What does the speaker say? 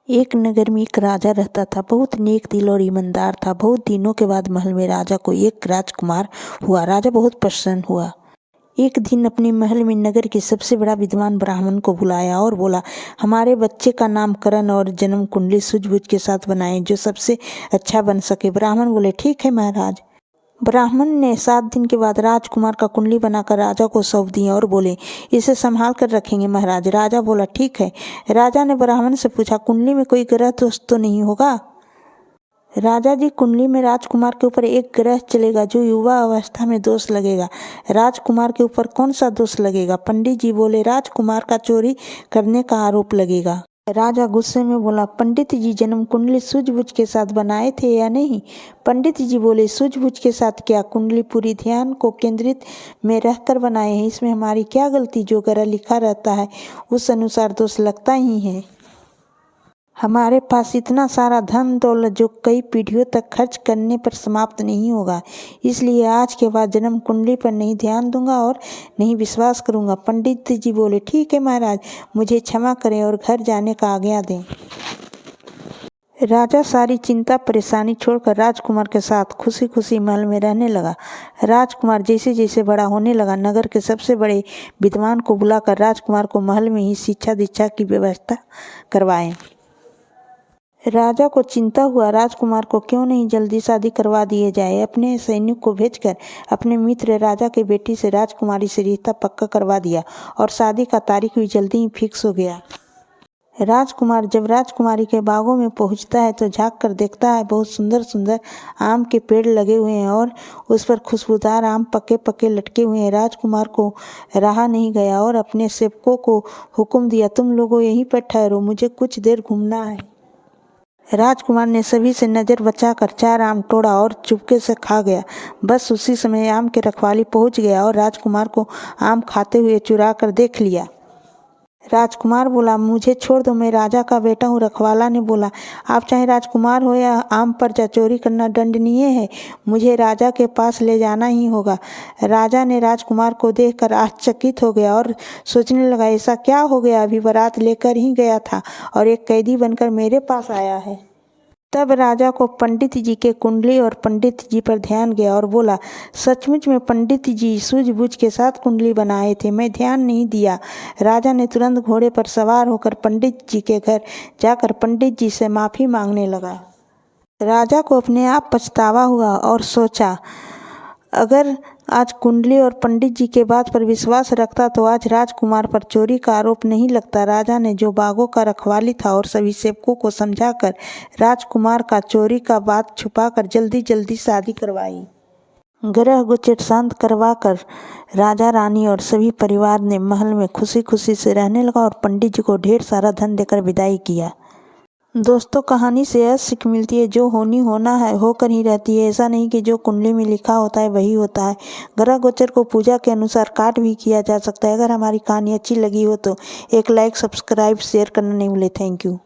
एक नगर में एक राजा रहता था। बहुत नेक दिल और ईमानदार था। बहुत दिनों के बाद महल में राजा को एक राजकुमार हुआ। राजा बहुत प्रसन्न हुआ। एक दिन अपने महल में नगर के सबसे बड़ा विद्वान ब्राह्मण को बुलाया और बोला, हमारे बच्चे का नामकरण और जन्म कुंडली सूझबूझ के साथ बनाएं, जो सबसे अच्छा बन सके। ब्राह्मण बोले, ठीक है महाराज। ब्राह्मण ने 7 दिन के बाद राजकुमार का कुंडली बनाकर राजा को सौंप दी और बोले, इसे संभाल कर रखेंगे महाराज। राजा बोला, ठीक है। राजा ने ब्राह्मण से पूछा, कुंडली में कोई ग्रह दोष तो नहीं होगा? राजा जी, कुंडली में राजकुमार के ऊपर एक ग्रह चलेगा जो युवा अवस्था में दोष लगेगा। राजकुमार के ऊपर कौन सा दोष लगेगा? पंडित जी बोले, राजकुमार का चोरी करने का आरोप लगेगा। राजा गुस्से में बोला, पंडित जी, जन्म कुंडली सूझबूझ के साथ बनाए थे या नहीं? पंडित जी बोले, सूझबूझ के साथ क्या, कुंडली पूरी ध्यान को केंद्रित में रहकर बनाए हैं। इसमें हमारी क्या गलती? जो ग्रह लिखा रहता है उस अनुसार दोष लगता ही है। हमारे पास इतना सारा धन दौलत जो कई पीढ़ियों तक खर्च करने पर समाप्त नहीं होगा। इसलिए आज के बाद जन्म कुंडली पर नहीं ध्यान दूंगा और नहीं विश्वास करूंगा। पंडित जी बोले, ठीक है महाराज, मुझे क्षमा करें और घर जाने का आज्ञा दें। राजा सारी चिंता परेशानी छोड़कर राजकुमार के साथ खुशी खुशी महल में रहने लगा। राजकुमार जैसे जैसे बड़ा होने लगा, नगर के सबसे बड़े विद्वान को बुलाकर राजकुमार को महल में ही शिक्षा दीक्षा की व्यवस्था करवाएं। राजा को चिंता हुआ, राजकुमार को क्यों नहीं जल्दी शादी करवा दिए जाए। अपने सैनिक को भेजकर अपने मित्र राजा के बेटी से राजकुमारी से रिश्ता पक्का करवा दिया और शादी का तारीख भी जल्दी ही फिक्स हो गया। राजकुमार जब राजकुमारी के बागों में पहुंचता है तो झांक कर देखता है, बहुत सुंदर सुंदर आम के पेड़ लगे हुए हैं और उस पर खुशबूदार आम पके पके लटके हुए हैं। राजकुमार को रहा नहीं गया और अपने सेवकों को हुक्म दिया, तुम लोगों यहीं पर ठहरो, मुझे कुछ देर घूमना है। राजकुमार ने सभी से नजर बचाकर 4 आम तोड़ा और चुपके से खा गया। बस उसी समय आम के रखवाली पहुंच गया और राजकुमार को आम खाते हुए चुरा कर देख लिया। राजकुमार बोला, मुझे छोड़ दो, मैं राजा का बेटा हूँ। रखवाला ने बोला, आप चाहे राजकुमार हो या आम पर चोरी करना दंडनीय है, मुझे राजा के पास ले जाना ही होगा। राजा ने राजकुमार को देखकर आश्चर्यचकित हो गया और सोचने लगा, ऐसा क्या हो गया, अभी बारात लेकर ही गया था और एक कैदी बनकर मेरे पास आया है। तब राजा को पंडित जी के कुंडली और पंडित जी पर ध्यान गया और बोला, सचमुच में पंडित जी सूझबूझ के साथ कुंडली बनाए थे, मैं ध्यान नहीं दिया। राजा ने तुरंत घोड़े पर सवार होकर पंडित जी के घर जाकर पंडित जी से माफ़ी मांगने लगा। राजा को अपने आप पछतावा हुआ और सोचा, अगर आज कुंडली और पंडित जी के बात पर विश्वास रखता तो आज राजकुमार पर चोरी का आरोप नहीं लगता। राजा ने जो बागों का रखवाली था और सभी सेवकों को समझाकर राजकुमार का चोरी का बात छुपाकर जल्दी जल्दी शादी करवाई। ग्रह गोचर शांत करवाकर राजा रानी और सभी परिवार ने महल में खुशी खुशी से रहने लगा और पंडित जी को ढेर सारा धन देकर विदाई किया। दोस्तों, कहानी से यह सीख मिलती है, जो होना है होकर ही रहती है। ऐसा नहीं कि जो कुंडली में लिखा होता है वही होता है। ग्रह गोचर को पूजा के अनुसार काट भी किया जा सकता है। अगर हमारी कहानी अच्छी लगी हो तो एक लाइक, सब्सक्राइब, शेयर करना नहीं भूले। Thank you.